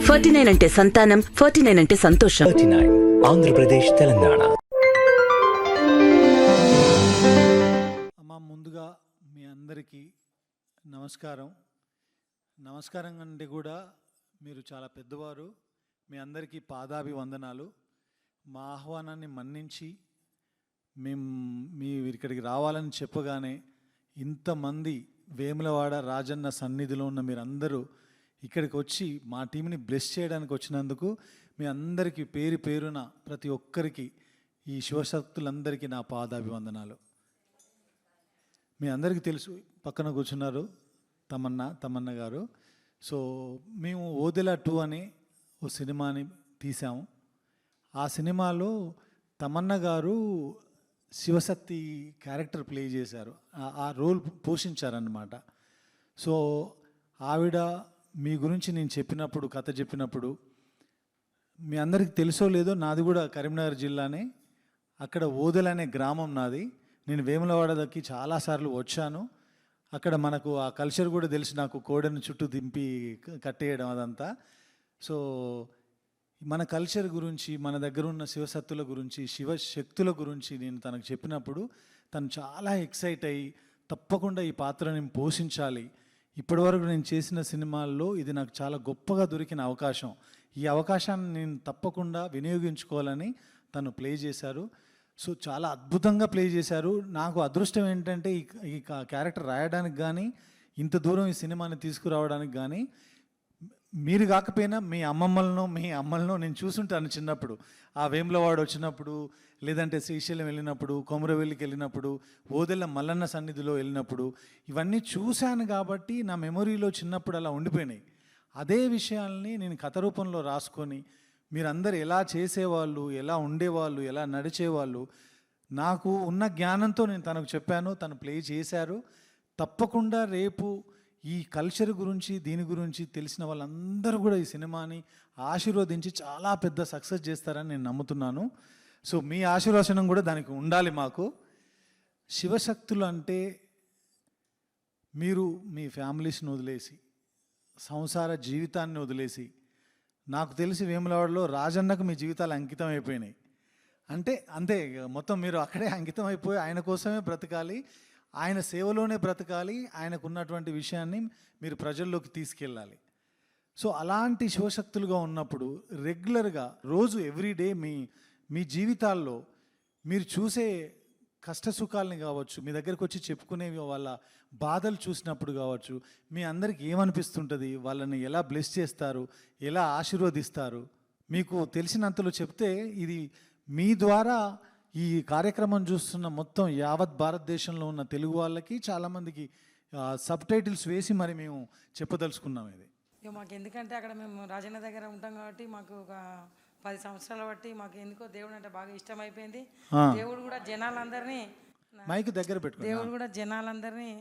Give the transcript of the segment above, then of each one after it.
49 అంటే సంతానం, 49 అంటే సంతోషం. 39 ఆంధ్రప్రదేశ్, తెలంగాణ. అమ్మ, ముందుగా మీ అందరికీ నమస్కారం. నమస్కారం అంటే కూడా మీరు చాలా పెద్దవారు. మీ అందరికీ పాదాభివందనాలు. మా ఆహ్వానాన్ని మన్నించి మీరు ఇక్కడికి రావాలని చెప్పగానే ఇంతమంది వేములవాడ రాజన్న సన్నిధిలో ఉన్న మీరందరూ ఇక్కడికి వచ్చి మా టీంని బ్లెస్ చేయడానికి వచ్చినందుకు మీ అందరికీ పేరు పేరున ప్రతి ఒక్కరికి, ఈ శివశక్తులందరికీ నా పాదాభివందనాలు. మీ అందరికీ తెలుసు, పక్కన కూర్చున్నారు తమన్న గారు. సో మేము ఓదెల 2 అనే ఓ సినిమాని తీసాము. ఆ సినిమాలో తమన్న గారు శివశక్తి క్యారెక్టర్ ప్లే చేశారు, ఆ రోల్ పోషించారన్నమాట. సో ఆవిడ మీ గురించి నేను చెప్పినప్పుడు, కథ చెప్పినప్పుడు, మీ అందరికీ తెలుసో లేదో, నాది కూడా కరీంనగర్ జిల్లానే. అక్కడ ఓదెల అనే గ్రామం నాది. నేను వేములవాడకి చాలాసార్లు వచ్చాను. అక్కడ మనకు ఆ కల్చర్ కూడా తెలిసి, నాకు కోడెను చుట్టూ దింపి కట్టేయడం అదంతా. సో మన కల్చర్ గురించి, మన దగ్గర ఉన్న శివశక్తుల గురించి, శివశక్తుల గురించి నేను తనకు చెప్పినప్పుడు తను చాలా ఎక్సైట్ అయ్యి, తప్పకుండా ఈ పాత్రని పోషించాలి, ఇప్పటివరకు నేను చేసిన సినిమాల్లో ఇది నాకు చాలా గొప్పగా దొరికిన అవకాశం, ఈ అవకాశాన్ని నేను తప్పకుండా వినియోగించుకోవాలని తను ప్లే చేశారు. సో చాలా అద్భుతంగా ప్లే చేశారు. నాకు అదృష్టం ఏంటంటే ఈ క్యారెక్టర్ రాయడానికి కానీ, ఇంత దూరం ఈ సినిమాని తీసుకురావడానికి కానీ, మీరు కాకపోయినా మీ అమ్మలను నేను చూసుంటాను చిన్నప్పుడు. ఆ వేములవాడ వచ్చినప్పుడు, లేదంటే శ్రీశైలం వెళ్ళినప్పుడు, కొమరవెల్లికి వెళ్ళినప్పుడు, ఓదెల మల్లన్న సన్నిధిలో వెళ్ళినప్పుడు ఇవన్నీ చూశాను కాబట్టి నా మెమొరీలో చిన్నప్పుడు అలా ఉండిపోయినాయి. అదే విషయాల్ని నేను కథ రూపంలో రాసుకొని, మీరందరూ ఎలా చేసేవాళ్ళు, ఎలా ఉండేవాళ్ళు, ఎలా నడిచేవాళ్ళు, నాకు ఉన్న జ్ఞానంతో నేను తనకు చెప్పాను. తను ప్లే చేశారు. తప్పకుండా రేపు ఈ కల్చర్ గురించి, దీని గురించి తెలిసిన వాళ్ళందరూ కూడా ఈ సినిమాని ఆశీర్వదించి చాలా పెద్ద సక్సెస్ చేస్తారని నేను నమ్ముతున్నాను. సో మీ ఆశీర్వచనం కూడా దానికి ఉండాలి మాకు. శివశక్తులు అంటే మీరు మీ ఫ్యామిలీస్ని వదిలేసి, సంసార జీవితాన్ని వదిలేసి, నాకు తెలిసి వేములవాడలో రాజన్నకు మీ జీవితాలు అంకితం అయిపోయినాయి. అంతే మొత్తం మీరు అక్కడే అంకితం అయిపోయి ఆయన కోసమే బ్రతకాలి, ఆయన సేవలోనే బ్రతకాలి, ఆయనకు ఉన్నటువంటి విషయాన్ని మీరు ప్రజల్లోకి తీసుకెళ్ళాలి. సో అలాంటి శివశక్తులుగా ఉన్నప్పుడు రెగ్యులర్గా రోజు ఎవ్రీడే మీ జీవితాల్లో మీరు చూసే కష్టసుఖాలని కావచ్చు, మీ దగ్గరకు వచ్చి చెప్పుకునేవి వాళ్ళ బాధలు చూసినప్పుడు కావచ్చు, మీ అందరికి ఏమనిపిస్తుంటుంది, వాళ్ళని ఎలా బ్లెస్ చేస్తారు, ఎలా ఆశీర్వదిస్తారు, మీకు తెలిసినంతలో చెప్తే ఇది మీ ద్వారా ఈ కార్యక్రమం చూస్తున్న మొత్తం యావత్ భారతదేశంలో ఉన్న తెలుగు వాళ్ళకి చాలామందికి సబ్ టైటిల్స్ వేసి మరి మేము చెప్పదలుచుకున్నాం. ఇది మాకు ఎందుకంటే అక్కడ మేము రాజన్న దగ్గర ఉంటాం కాబట్టి మాకు ఒక 10 సంవత్సరాల బట్టి మాకు ఎందుకో దేవుడు అంటే బాగా ఇష్టం అయిపోయింది. దేవుడు కూడా జనాలందరినీ మైక్ దగ్గర పెట్టుకో. దేవుడు కూడా జనాలందరినీ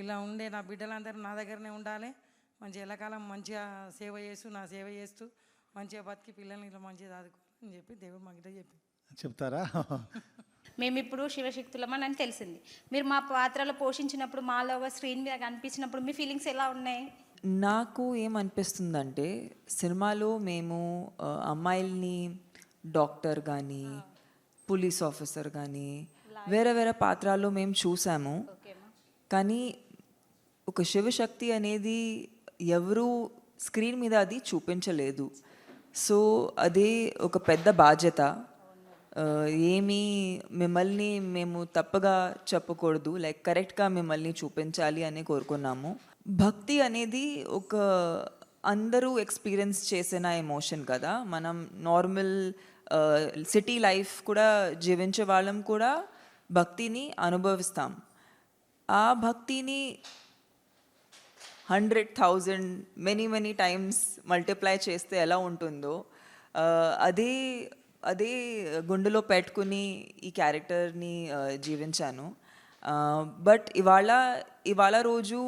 ఇలా ఉండే నా బిడ్డలందరూ నా దగ్గరనే ఉండాలి, మంచి ఎల్లకాలం మంచిగా సేవ చేస్తూ మంచిగా బతికి పిల్లల్ని ఇలా మంచిగా చదువుకోవాలని చెప్పి దేవుడు మాకు ఇట్లా చెప్పి చెప్తారా? మేము ఇప్పుడు శివశక్తులమని అని తెలిసింది. మీరు మా పాత్రలో పోషించినప్పుడు, మాలో స్క్రీన్ మీద కనిపించినప్పుడు మీ ఫీలింగ్స్ ఎలా ఉన్నాయి? నాకు ఏమనిపిస్తుందంటే, సినిమాలో మేము అమ్మాయిల్ని డాక్టర్ కానీ, పోలీస్ ఆఫీసర్ కానీ, వేరే వేరే పాత్రల్లో మేము చూసాము. కానీ ఒక శివశక్తి అనేది ఎవరు స్క్రీన్ మీద అది చూపించలేదు. సో అదే ఒక పెద్ద బాధ్యత. మిమ్మల్ని మేము తప్పగా చెప్పకూడదు, కరెక్ట్గా మిమ్మల్ని చూపించాలి అని కోరుకున్నాము. భక్తి అనేది ఒక అందరూ ఎక్స్పీరియన్స్ చేసిన ఎమోషన్ కదా. మనం నార్మల్ సిటీ లైఫ్ కూడా జీవించే వాళ్ళం కూడా భక్తిని అనుభవిస్తాం. ఆ భక్తిని 100,000 మెనీ టైమ్స్ మల్టిప్లై చేస్తే ఎలా ఉంటుందో అదే గుండెలో పెట్టుకుని ఈ క్యారెక్టర్ని జీవించాను. బట్ ఇవాళ రోజు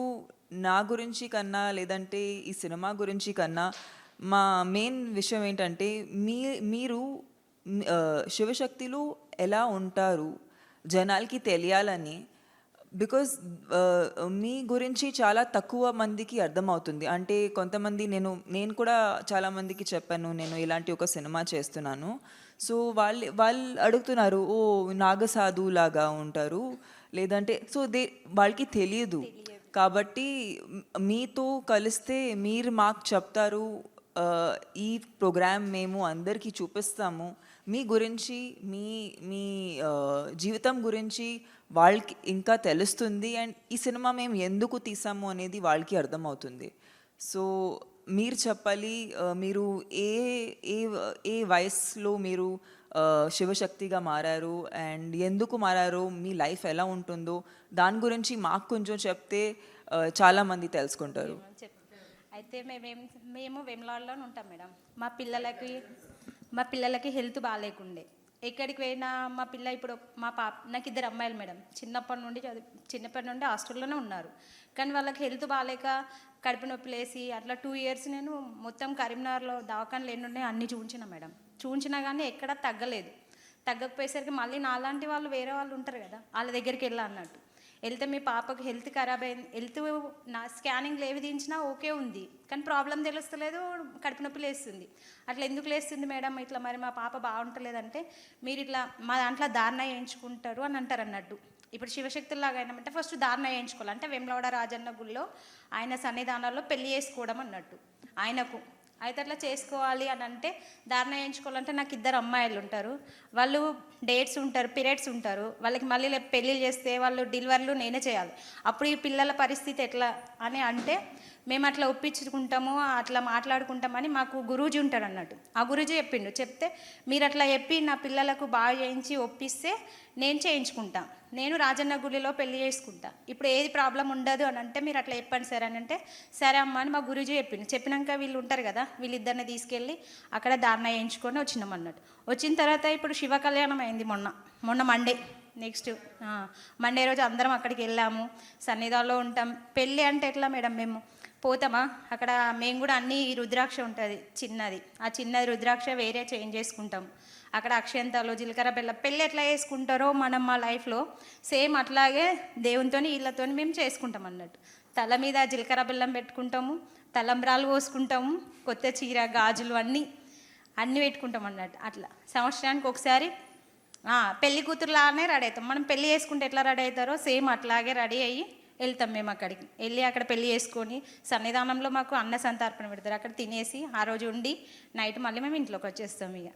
నా గురించి కన్నా, లేదంటే ఈ సినిమా గురించి కన్నా, మా మెయిన్ విషయం ఏంటంటే మీరు శివశక్తులు ఎలా ఉంటారు జనాలకి తెలియాలని బికాజ్ మీ గురించి చాలా తక్కువ మందికి అర్థమవుతుంది. అంటే కొంతమంది నేను కూడా చాలా మందికి చెప్పాను నేను ఇలాంటి ఒక సినిమా చేస్తున్నాను. సో వాళ్ళు అడుగుతున్నారు, ఓ నాగసాధు లాగా ఉంటారు లేదంటే సో వాళ్ళకి తెలియదు. కాబట్టి మీతో కలిస్తే మీరు మాకు చెప్తారు, ఈ ప్రోగ్రామ్ మేము అందరికీ చూపిస్తాము, మీ గురించి మీ జీవితం గురించి వాళ్ళకి ఇంకా తెలుస్తుంది, అండ్ ఈ సినిమా మేము ఎందుకు తీసాము అనేది వాళ్ళకి అర్థమవుతుంది. సో మీరు చెప్పాలి, మీరు ఏ ఏ ఏ వయసులో మీరు శివశక్తిగా మారారు అండ్ ఎందుకు మారారు, మీ లైఫ్ ఎలా ఉంటుందో దాని గురించి మాకు కొంచెం చెప్తే చాలామంది తెలుసుకుంటారు. అయితే మేము వేములవాడలోనే ఉంటాం మేడం. మా పిల్లలకి హెల్త్ బాగాలేకుండే, ఎక్కడికి పోయినా మా పిల్ల ఇప్పుడు నాకు 2 అమ్మాయిలు మేడం. చిన్నప్పటి నుండి హాస్టల్లోనే ఉన్నారు. కానీ వాళ్ళకి హెల్త్ బాగాలేక కడుపు నొప్పి లేసి అట్లా 2 years నేను మొత్తం కరీంనగర్లో దవాఖానలు ఎన్ని అన్నీ చూపించిన మేడం. చూపించినా కానీ ఎక్కడా తగ్గలేదు. తగ్గకపోయేసరికి మళ్ళీ నాలాంటి వాళ్ళు వేరే వాళ్ళు ఉంటారు కదా, వాళ్ళ దగ్గరికి అన్నట్టు వెళ్తే మీ పాపకు హెల్త్ ఖరాబ్ అయింది, నా స్కానింగ్లు ఏవి తీయించినా ఓకే ఉంది, కానీ ప్రాబ్లం తెలుస్తలేదు, కడుపు నొప్పి లేస్తుంది. అట్లా ఎందుకు లేస్తుంది మేడం, ఇట్లా మరి మా పాప బాగుంటలేదంటే మీరు ఇట్లా మా దాంట్లో ధారణ వేయించుకుంటారు అని అంటారు అన్నట్టు. ఇప్పుడు శివశక్తుల్లాగా అయినామంటే ఫస్ట్ ధారణ వేయించుకోవాలి. అంటే వేములవాడ రాజన్న గుళ్ళో ఆయన సన్నిధానాల్లో పెళ్లి చేసుకోవడం అన్నట్టు ఆయనకు. అయితే అట్లా చేసుకోవాలి అని అంటే ధారణ వేయించుకోవాలంటే నాకు 2 అమ్మాయిలు ఉంటారు, వాళ్ళు డేట్స్ ఉంటారు, పీరియడ్స్ ఉంటారు, వాళ్ళకి మళ్ళీ పెళ్ళిళ్ళు చేస్తే వాళ్ళు డెలివరీలు నేనే చేయాలి. అప్పుడు ఈ పిల్లల పరిస్థితి ఎట్లా అని అంటే మేము అట్లా ఒప్పించుకుంటాము, అట్లా మాట్లాడుకుంటామని మాకు గురూజీ ఉంటాడు అన్నట్టు. ఆ గురూజీ చెప్తే మీరు అట్లా చెప్పి నా పిల్లలకు బాగా చేయించి ఒప్పిస్తే నేను చేయించుకుంటా, నేను రాజన్న గుడిలో పెళ్లి చేసుకుంటా, ఇప్పుడు ఏది ప్రాబ్లం ఉండదు అని అంటే మీరు అట్లా చెప్పండి సార్ అని అంటే సరే అమ్మ అని మా గురూజీ చెప్పినాక వీళ్ళు ఉంటారు కదా, వీళ్ళిద్దరిని తీసుకెళ్ళి అక్కడ ధారణ వేయించుకొని వచ్చినాం అన్నట్టు. వచ్చిన తర్వాత ఇప్పుడు శివ కళ్యాణం అయింది మొన్న మండే. నెక్స్ట్ మండే రోజు అందరం అక్కడికి వెళ్ళాము, సన్నిధానంలో ఉంటాం. పెళ్ళి అంటే ఎట్లా మేడం, మేము పోతామా అక్కడ, మేము కూడా అన్ని రుద్రాక్ష ఉంటుంది చిన్నది, ఆ చిన్నది రుద్రాక్ష వేరే చేంజ్ చేసుకుంటాం. అక్కడ అక్షంతాలు జీలకర్ర బెల్లం పెళ్ళి ఎట్లా చేసుకుంటారో మనం మా లైఫ్లో సేమ్ అట్లాగే దేవునితో వీళ్ళతో మేము చేసుకుంటాం అన్నట్టు. తల మీద జీలకర్ర బెల్లం పెట్టుకుంటాము, తలంబ్రాలు పోసుకుంటాము, కొత్త చీర గాజులు అన్నీ పెట్టుకుంటాం అన్నట్టు. అట్లా సంవత్సరానికి ఒకసారి పెళ్లి కూతురులానే రెడీ అవుతాం. మనం పెళ్ళి చేసుకుంటే ఎట్లా రెడీ అవుతారో సేమ్ అట్లాగే రెడీ అయ్యి వెళ్తాం. మేము అక్కడికి వెళ్ళి అక్కడ పెళ్ళి చేసుకొని సన్నిధానంలో మాకు అన్న సంతర్పణ పెడతారు, అక్కడ తినేసి ఆ రోజు ఉండి నైట్ మళ్ళీ మేము ఇంట్లోకి వచ్చేస్తాం. ఇక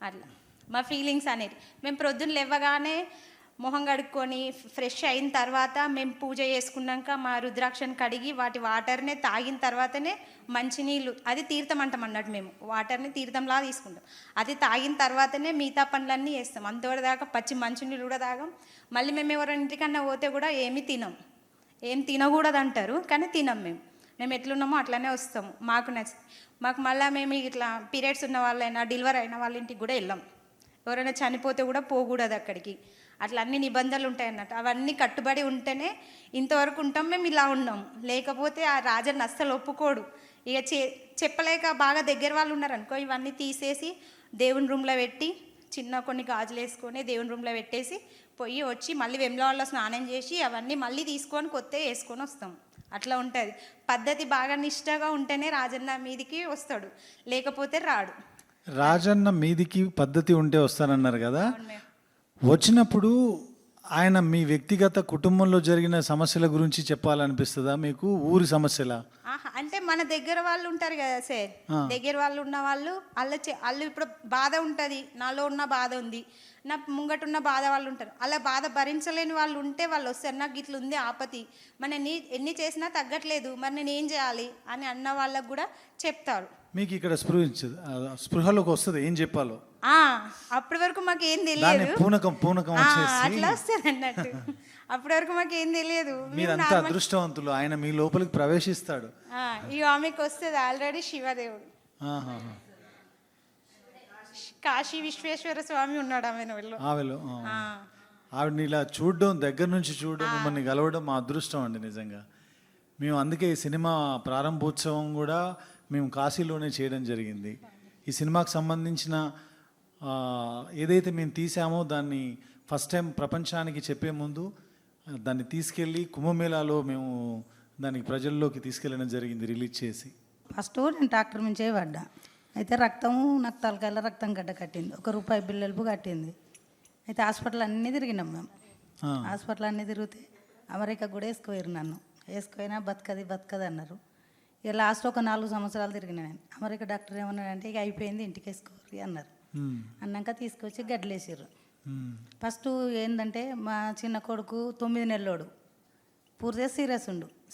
అట్లా మా ఫీలింగ్స్ అనేది మేము ప్రొద్దున లేవగానే మొహం కడుక్కొని ఫ్రెష్ అయిన తర్వాత మేము పూజ చేసుకున్నాక మా రుద్రాక్షను కడిగి వాటి వాటర్నే తాగిన తర్వాతనే మంచినీళ్ళు, అది తీర్థం అంటాం అన్నట్టు. మేము వాటర్ని తీర్థంలా తీసుకుంటాం, అది తాగిన తర్వాతనే మిగతా పనులన్నీ చేస్తాం. అంతవరదాకా పచ్చి మంచినీళ్ళు కూడా తాగం. మళ్ళీ మేము ఎవరైనా ఇంటికన్నా పోతే కూడా ఏమీ తినం, ఏం తినకూడదు అంటారు కానీ తినం. మేము ఎట్లున్నామో అట్లనే వస్తాము, మాకు మళ్ళీ మేము ఇట్లా పీరియడ్స్ ఉన్న వాళ్ళైనా డెలివరీ అయిన వాళ్ళ ఇంటికి కూడా వెళ్ళాం. ఎవరైనా చనిపోతే కూడా పోకూడదు అక్కడికి, అట్లా అన్ని నిబంధనలు ఉంటాయి అన్నట్టు. అవన్నీ కట్టుబడి ఉంటేనే ఇంతవరకు ఉంటాం. మేము ఇలా ఉన్నాం, లేకపోతే ఆ రాజన్న అస్సలు ఒప్పుకోడు. ఇక చెప్పలేక బాగా దగ్గర వాళ్ళు ఉన్నారనుకో, ఇవన్నీ తీసేసి దేవుని రూమ్లో పెట్టి చిన్న కొన్ని గాజులు వేసుకొని దేవుని రూమ్లో పెట్టేసి పోయి వచ్చి మళ్ళీ వేములవాడలో స్నానం చేసి అవన్నీ మళ్ళీ తీసుకొని కొత్త వేసుకొని వస్తాం. అట్లా ఉంటుంది పద్ధతి. బాగా నిష్టగా ఉంటేనే రాజన్న మీదికి వస్తాడు, లేకపోతే రాడు. రాజన్న మీదికి పద్ధతి ఉంటే వస్తానన్నారు కదా, వచ్చినప్పుడు ఆయన మీ వ్యక్తిగత కుటుంబంలో జరిగిన సమస్యల గురించి చెప్పాలనిపిస్తుందా మీకు, ఊరి సమస్యల? అంటే మన దగ్గర వాళ్ళు ఉంటారు కదా సార్, దగ్గర వాళ్ళు ఉన్న వాళ్ళు వాళ్ళు ఇప్పుడు బాధ ఉంటుంది, నాలో ఉన్న బాధ ఉంది, నా ముంగటున్న బాధ వాళ్ళు ఉంటారు, అలా బాధ భరించలేని వాళ్ళు ఉంటే వాళ్ళు వస్తారు, నాకు ఇట్లా ఉంది ఆపతి, మరి ఎన్ని చేసినా తగ్గట్లేదు, మరి నేను ఏం చేయాలి అని అన్న వాళ్ళకు కూడా చెప్తారు. మీకు ఇక్కడ స్పృహలోకి వస్తుంది ఏం చెప్పాలో, అప్పటి వరకు మాకు ఏం తెలియదు, పూనకం అట్లా వస్తుంది అన్నట్టు. అప్పటి వరకు మాకు ఏం తెలియదు. మీరంతా అదృష్టవంతులు, ఆయన మీ లోపలికి ప్రవేశిస్తాడు. ఇక ఆమెకు వస్తుంది ఆల్రెడీ శివదేవుడు, కాశీ విశ్వేశ్వర స్వామి ఉన్నాడు ఆమెలో. ఆవిడని ఇలా చూడడం, దగ్గర నుంచి చూడడం, మిమ్మల్ని కలవడం మా అదృష్టం అండి నిజంగా. మేము అందుకే ఈ సినిమా ప్రారంభోత్సవం కూడా మేము కాశీలోనే చేయడం జరిగింది. ఈ సినిమాకు సంబంధించిన ఏదైతే మేము తీసామో దాన్ని ఫస్ట్ టైం ప్రపంచానికి చెప్పే ముందు దాన్ని తీసుకెళ్ళి కుంభమేళాలో మేము దానికి ప్రజల్లోకి తీసుకెళ్ళడం జరిగింది రిలీజ్ చేసి. ఫస్ట్ నేను ట్రాక్టర్ నుంచే పడ్డా. అయితే రక్తము నాకు తలకాయల రక్తం గడ్డ కట్టింది, ₹1 బిల్లెలుపు కట్టింది. అయితే హాస్పిటల్ అన్నీ తిరిగినాం మేము. హాస్పిటల్ అన్నీ తిరిగితే అమెరికా కూడా వేసుకోయారు నన్ను. వేసుకోయినా బతకది అన్నారు. ఇక లాస్ట్ ఒక 4 సంవత్సరాలు తిరిగిన నేను. అమెరికా డాక్టర్ ఏమన్నాడంటే ఇక అయిపోయింది ఇంటికి వేసుకోరు అన్నారు. అన్నాక తీసుకొచ్చి గడ్డలేసారు. ఫస్ట్ ఏంటంటే మా చిన్న కొడుకు 9 నెలలోడు పూర్తిగా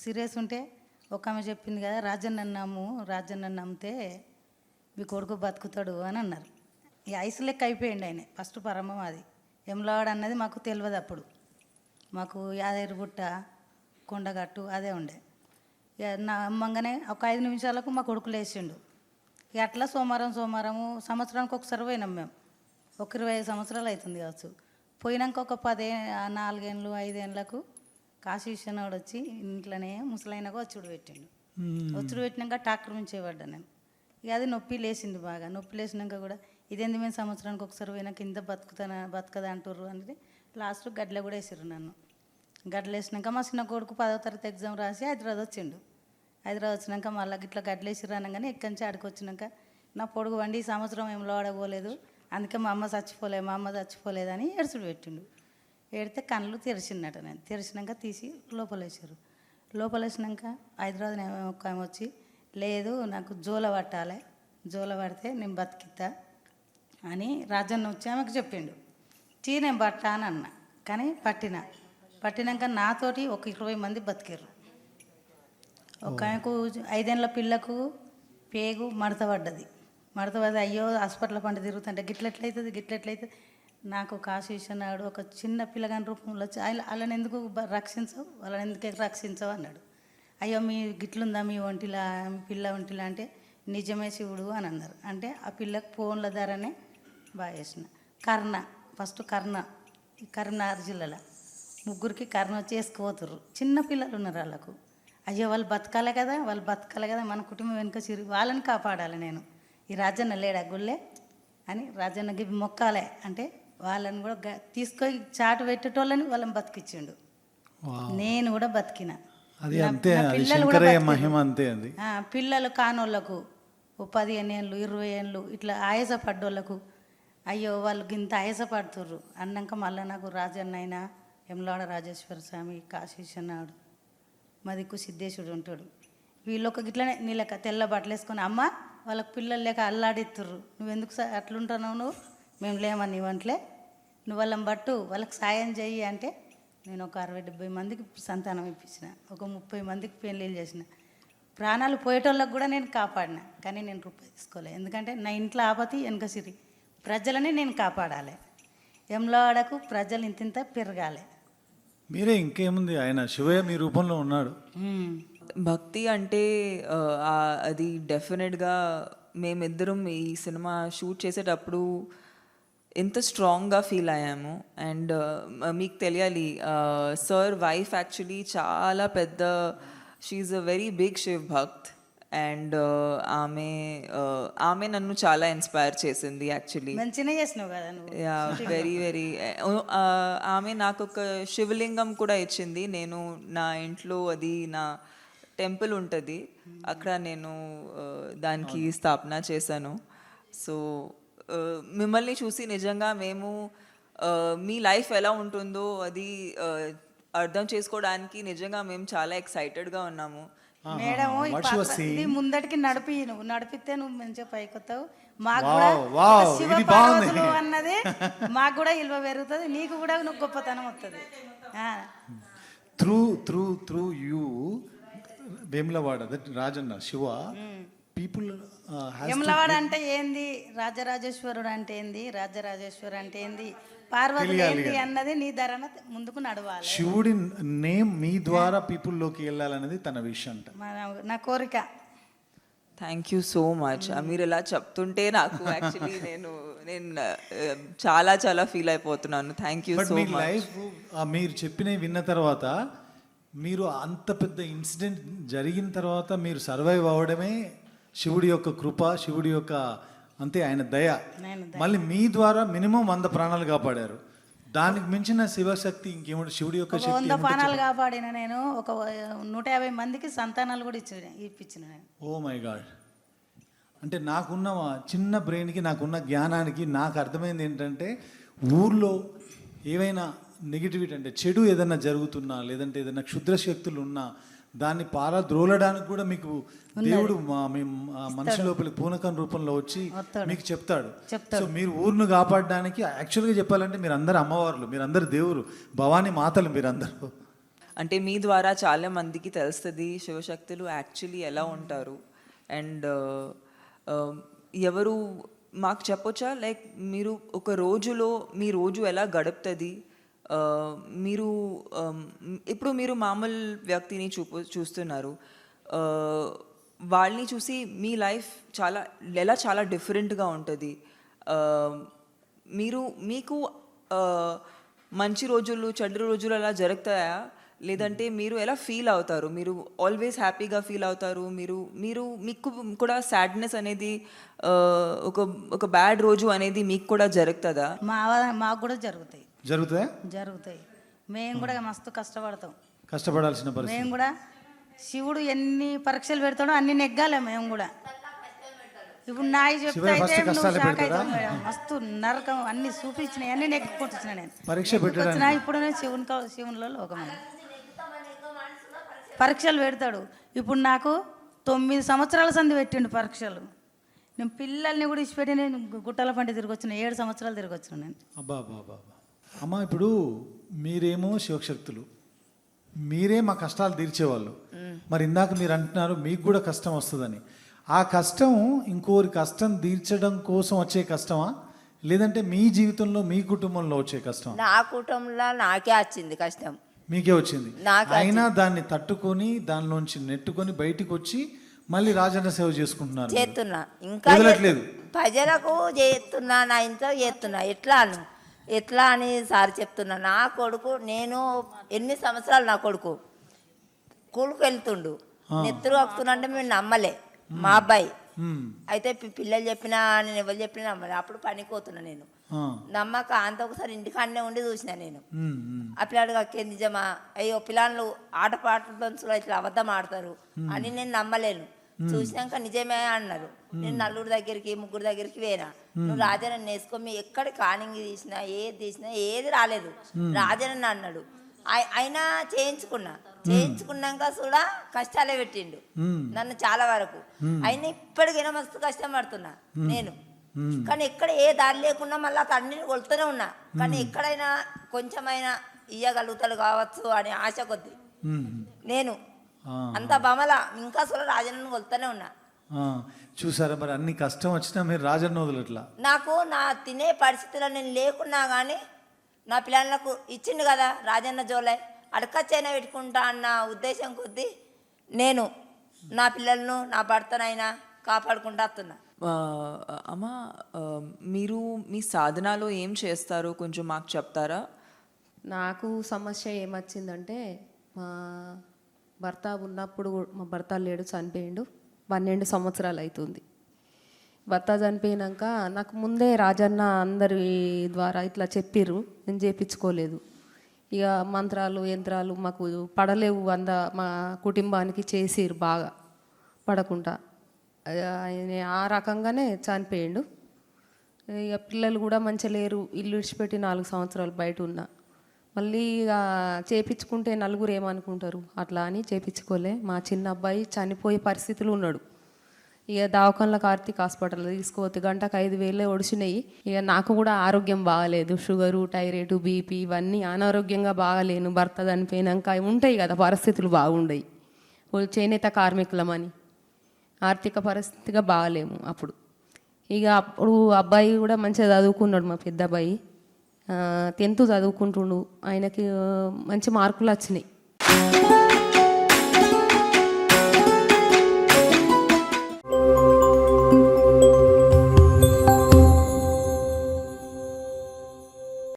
సీరియస్ ఉంటే ఒక ఆమె చెప్పింది కదా, రాజన్న నమ్మితే మీ కొడుకు బతుకుతాడు అని అన్నారు. ఈ ఐస్ లెక్క అయిపోయింది ఆయన. ఫస్ట్ పరమం అది ఎమ్లవాడ అన్నది మాకు తెలియదు అప్పుడు. మాకు యాదగిరిగుట్ట కొండగట్టు అదే ఉండే. ఇక నా అమ్మంగానే ఒక 5 నిమిషాలకు మా కొడుకు లేచిండు. ఇక అట్లా సోమవారము సంవత్సరానికి ఒకసారి పోయినాం మేము. ఒక 25 సంవత్సరాలు అవుతుంది కావచ్చు. పోయినాక ఒక 4 ఏళ్ళు 5 ఏళ్ళకు కాశీ విశ్వనాథుడు వచ్చి ఇంట్లోనే ముసలైనగా వచ్చుడు పెట్టినాక ట్రాక్టర్ నుంచి పడ్డా నేను. ఇక అది నొప్పి లేచింది బాగా. నొప్పి లేచినాక కూడా ఇదేంది మేము సంవత్సరానికి ఒకసారి పోయినాక ఇంత బతకదా అంటారు అనేది లాస్ట్ గడ్డలో కూడా వేసారు నన్ను. గడ్డలు వేసినాక మా చిన్న కొడుకు 10వ తరగతి ఎగ్జామ్ రాసి హైదరాబాద్ వచ్చిండు. హైదరాబాద్ వచ్చినాక మళ్ళీ ఇట్లా గడ్డలు వేసిర్రు అనగానే ఇక్కడి నుంచి ఆడికి వచ్చినాక నా పొడుగు వండి ఈ సంవత్సరం ఏం లోడకపోలేదు, అందుకే మా అమ్మ చచ్చిపోలేదని ఏడుచుడు పెట్టిండు. ఏడితే కళ్ళు తెరిచిందట. నేను తెరిచినాక తీసి లోపలేసారు. లోపలేసినాక హైదరాబాద్ ఒక ఆమె వచ్చి లేదు నాకు జోల పడితే నేను బతికిద్దా అని రాజన్న వచ్చి ఆమెకు చెప్పిండు. నేను పట్టా అని అన్నా. కానీ పట్టినాక నాతోటి ఒక 20 మంది బతికారు. ఒక ఆమెకు 5 ఏళ్ళ పిల్లకు పేగు మడత పడ్డది. అయ్యో హాస్పిటల్ పంట తిరుగుతుంటే గిట్లెట్లయితుంది. నాకు కాశీ విశ్వనాథుడు ఒక చిన్న పిల్లగాని రూపంలో వచ్చి వాళ్ళని ఎందుకు రక్షించవు అన్నాడు. అయ్యో మీ గిట్లుందా మీ పిల్ల ఒంటిలా అంటే నిజమే శివుడు అని అన్నారు. అంటే ఆ పిల్లకు ఫోన్ల ధరనే బాగా చేసిన. ఫస్ట్ కరీంనగర్ జిల్లాలో 3 కర్ణ వచ్చి వేసుకుపోతుర్రు. చిన్న పిల్లలు ఉన్నారు వాళ్ళకు. అయ్యో వాళ్ళు బతకాలి కదా మన కుటుంబం వెనుక వాళ్ళని కాపాడాలి నేను. ఈ రాజన్న లేడా గుళ్ళే అని రాజన్నకి మొక్కాలే అంటే వాళ్ళని కూడా తీసుకొని చాటు పెట్టేటోళ్ళని వాళ్ళని బతికిచ్చిండు. నేను కూడా బతికిన. పిల్లలు కానోళ్ళకు 15 ఏళ్ళు 20 ఏళ్ళు ఇట్లా ఆయాసపడ్డోళ్ళకు అయ్యో వాళ్ళు ఇంత ఆయాసపడుతుర్రు అన్నాక మళ్ళీ నాకు రాజన్న అయినా యమలాడ రాజేశ్వర స్వామి కాశీ విశ్వనాథుడు మా దిక్కు సిద్ధేశ్వరుడు ఉంటాడు. వీళ్ళొక గిట్లనే నీళ్ళక తెల్ల బట్టలు వేసుకొని అమ్మ వాళ్ళకి పిల్లలు లేక అల్లాడిస్తుర్రు, నువ్వెందుకు అట్లుంటున్నావు, మేము లేమని ఇవ్వంట్లే, నువ్వు వాళ్ళని బట్టు వాళ్ళకి సాయం చెయ్యి అంటే నేను ఒక 60-70 మందికి సంతానం ఇప్పించిన, ఒక 30 మందికి పెళ్ళిళ్ళు చేసిన. ప్రాణాలు పోయేటోళ్ళకి కూడా నేను కాపాడిన. కానీ నేను రూపాయి తీసుకోలేదు. ఎందుకంటే నా ఇంట్లో ఆపతి వెనక సిరి ప్రజలని నేను కాపాడాలి. యమలాడకు ప్రజలు ఇంత పెరగాలి. మీరే ఇంకేముంది, ఆయన శివయ్య మీ రూపంలో ఉన్నాడు. భక్తి అంటే అది డెఫినెట్గా మేమిద్దరం ఈ సినిమా షూట్ చేసేటప్పుడు ఎంత స్ట్రాంగ్గా ఫీల్ అయ్యాము. అండ్ మీకు తెలియాలి సార్ వైఫ్ యాక్చువల్లీ చాలా పెద్ద, she a very big Shiv bhakt. And ఆమె నన్ను చాలా ఇన్స్పైర్ చేసింది యాక్చువల్లీ. వెరీ వెరీ ఆమె నాకు ఒక శివలింగం కూడా ఇచ్చింది. నేను నా ఇంట్లో అది నా టెంపుల్ ఉంటుంది అక్కడ నేను దానికి స్థాపన చేశాను. సో మిమ్మల్ని చూసి నిజంగా మేము మీ లైఫ్ ఎలా ఉంటుందో అది అర్థం చేసుకోవడానికి నిజంగా మేము చాలా ఎక్సైటెడ్గా ఉన్నాము. మేడం ఇది ముందటికి నువ్వు నడిపితే నువ్వు మంచిగా పైకొస్తావు, మాకు కూడా శివ పార్వతులు అన్నది మాకు కూడా ఇల్వ పెరుగుతుంది, నీకు కూడా నువ్వు గొప్పతనం వస్తుంది. Through you Vemulawada Rajanna Shiva people Vemulawada అంటే ఏంది, రాజరాజేశ్వరుడు అంటే ఏంది, పార్వతి ఏంది అన్నది నీ ధరన ముందుకు నడవాలి. శివుడి నేమ్ మీ ద్వారా పీపుల్లోకి వెళ్ళాలనేది తన విషయం అంట, నా కోరిక. Thank you so much. మీరు ఇలా చెప్తుంటే నాకు యాక్చువల్లీ నేను చాలా చాలా ఫీల్ అయిపోతున్నాను. Thank you so much. Life మీరు చెప్పినవి విన్న తర్వాత, మీరు అంత పెద్ద ఇన్సిడెంట్ జరిగిన తర్వాత మీరు సర్వైవ్ అవ్వడమే శివుడి యొక్క కృప, శివుడి యొక్క అంతే ఆయన దయ. మళ్ళీ మీ ద్వారా మినిమం 100 ప్రాణాలు కాపాడారు. దానికి మించిన శివశక్తి ఇంకేమిటి? శివుడి యొక్క ఒక శక్తి 100 ఏమిటో పానాలు కాపాడిన నేను, ఒక 150 మందికి సంతానాలు కూడా ఇప్పించిన నేను. Oh my God. అంటే నాకున్న చిన్న బ్రెయిన్కి, నాకున్న జ్ఞానానికి నాకు అర్థమైంది ఏంటంటే, ఊర్లో ఏవైనా నెగిటివిటీ అంటే చెడు ఏదైనా జరుగుతున్నా, లేదంటే ఏదైనా క్షుద్ర శక్తులు ఉన్నా దాన్ని పారద్రోలడానికి కూడా మీకు దేవుడు మనిషి లోపలికి పూనకం రూపంలో వచ్చి మీకు చెప్తాడు. సో మీరు ఊరును కాపాడడానికి యాక్చువల్గా చెప్పాలంటే మీరు అందరు అమ్మవార్లు, మీరు అందరు దేవురు, భవానీ మాతలు మీరందరూ. అంటే మీ ద్వారా చాలా మందికి తెలుస్తుంది శివశక్తులు యాక్చువల్లీ ఎలా ఉంటారు. అండ్ ఎవరు మాకు చెప్పొచ్చా, లైక్ మీరు ఒక రోజులో మీ రోజు ఎలా గడుపుతుంది? మీరు ఇప్పుడు మీరు మామూలు వ్యక్తిని చూస్తున్నారు, వాళ్ళని చూసి మీ లైఫ్ చాలా డిఫరెంట్గా ఉంటుంది. మీకు మంచి రోజులు చెడు రోజులు అలా జరుగుతాయా, లేదంటే మీరు ఎలా ఫీల్ అవుతారు? మీరు ఆల్వేస్ హ్యాపీగా ఫీల్ అవుతారు? మీకు కూడా సాడ్నెస్ అనేది ఒక బ్యాడ్ రోజు అనేది మీకు కూడా జరుగుతుందా? మాకు కూడా జరుగుతాయి. జరుగుతాయి. మేము కూడా మస్తు కష్టపడాల్సిన పరిస్థితి. మేము కూడా శివుడు ఎన్ని పరీక్షలు పెడతాడో అన్ని నెగ్గాలి మేము కూడా. ఇప్పుడు నాయి చెప్తే అయితే మేడం మస్తు నరకం అన్ని చూపించినాయి, అన్ని నెగ్గుకొచ్చిన నేను పరీక్ష పెట్టిన. ఇప్పుడు నేను శివునిలో లోకమైన పరీక్షలు పెడతాడు. ఇప్పుడు నాకు 9 సంవత్సరాల సంధి పెట్టిండు పరీక్షలు. నేను పిల్లల్ని కూడా ఇచ్చిపెట్టి నేను గుట్టల పంట తిరిగి వచ్చిన, 7 సంవత్సరాలు తిరిగి వచ్చిన నేను. అబ్బా అమ్మ, ఇప్పుడు మీరేమో శివశక్తులు, మీరే మా కష్టాలు తీర్చేవాళ్ళు. మరి ఇందాక మీరు అంటున్నారు మీకు కూడా కష్టం వస్తుందని. ఆ కష్టం ఇంకోరి కష్టం తీర్చడం కోసం వచ్చే కష్టమా, లేదంటే మీ జీవితంలో మీ కుటుంబంలో వచ్చే కష్టం? నా కుటుంబంలో నాకే వచ్చింది కష్టం. మీకే వచ్చింది. అయినా దాన్ని తట్టుకొని దానిలోంచి నెట్టుకొని బయటికి వచ్చి మళ్ళీ రాజన్న సేవ చేసుకుంటున్నారు. చేస్తున్నా, ఇంకా ప్రజలకు చేస్తున్నా, నా ఇంట్లో చేస్తున్నా. ఎట్లా అని సార్ చెప్తున్నా. నా కొడుకు, నేను 8 సంవత్సరాలు నా కొడుకు స్కూల్కి వెళ్తుండు, నెత్తురు వస్తున్నా అంటే మేము నమ్మలే. మా అబ్బాయి అయితే పిల్లలు చెప్పినా, నేను ఎవరు చెప్పినా నమ్మలే. అప్పుడు పనికి పోతున్నా నేను, నమ్మక అంత ఒకసారి ఇంటికాడనే ఉండి చూసిన నేను. ఆ పిల్లాడు అక్కే నిజమా, అయ్యో పిల్లలు ఆటపాటలు ఇట్లా అబద్ధం ఆడతారు అని నేను నమ్మలేను. చూసినాక నిజమే అన్నారు. నేను నలుగురు దగ్గరికి 3 దగ్గరికి పోయినా. నువ్వు రాజన్న వేసుకో, ఎక్కడ కానింగ్ తీసినా ఏది రాలేదు. రాజన్న అన్నాడు. అయినా చేయించుకున్నాక కూడా కష్టాలే పెట్టిండు నన్ను చాలా వరకు. అయినా ఇప్పటికైనా మస్తు కష్టం పడుతున్నా నేను. కానీ ఎక్కడ ఏ దారి లేకుండా మళ్ళీ తండ్రిని కొలుతూనే ఉన్నా. కానీ ఎక్కడైనా కొంచెమైనా ఇయ్యగలుగుతాడు కావచ్చు అని ఆశ కొద్ది నేను అంత బమల ఇంకా అసలు రాజన్నను కొలుతూనే ఉన్నా. చూసారా మరి, అన్ని కష్టం వచ్చినా మీరు రాజన్న వదలట్లా. నాకు నా తినే పరిస్థితిలో నేను లేకున్నా కానీ నా పిల్లలకు ఇచ్చిండు కదా రాజన్న జోలై, అడకచ్చైనా పెట్టుకుంటా అన్న ఉద్దేశం కొద్దీ నేను నా పిల్లలను నా భర్తనైనా కాపాడుకుంటా వస్తున్నా. అమ్మ, మీరు మీ సాధనలో ఏం చేస్తారో కొంచెం మాకు చెప్తారా? నాకు సమస్య ఏమొచ్చిందంటే, మా భర్త ఉన్నప్పుడు, మా భర్త లేడు, చనిపోయిండు. 12 సంవత్సరాలు అవుతుంది. భర్త చనిపోయినాక నాకు ముందే రాజన్న అందరి ద్వారా ఇట్లా చెప్పిర్రు, నేను చేయించుకోలేదు. ఇక మంత్రాలు యంత్రాలు మాకు పడలేవు, మా కుటుంబానికి చేసిర్రు బాగా పడకుండా. ఆయన ఆ రకంగానే చనిపోయిండు. ఇక పిల్లలు కూడా మంచిగా లేరు, ఇల్లు విడిచిపెట్టి 4 సంవత్సరాలు బయట ఉన్నా. మళ్ళీ ఇక చేయించుకుంటే నలుగురు ఏమనుకుంటారు అట్లా అని చేయించుకోలే. మా చిన్న అబ్బాయి చనిపోయే పరిస్థితులు ఉన్నాడు. ఇక దవాఖానలో కార్తీక్ హాస్పిటల్లో తీసుకోవద్దు, గంటకు 5,000 ఒడిచినాయి. ఇక నాకు కూడా ఆరోగ్యం బాగాలేదు, షుగరు, థైరాయిడ్, బీపీ ఇవన్నీ అనారోగ్యంగా బాగాలేను. భర్త చనిపోయినాక ఉంటాయి కదా పరిస్థితులు బాగుండయి. చేనేత కార్మికులమని ఆర్థిక పరిస్థితిగా బాగాలేము అప్పుడు. ఇక అప్పుడు అబ్బాయి కూడా మంచిగా చదువుకున్నాడు, మా పెద్ద అబ్బాయి 10th చదువుకుంటుండు. ఆయనకి మంచి మార్కులు వచ్చినాయి.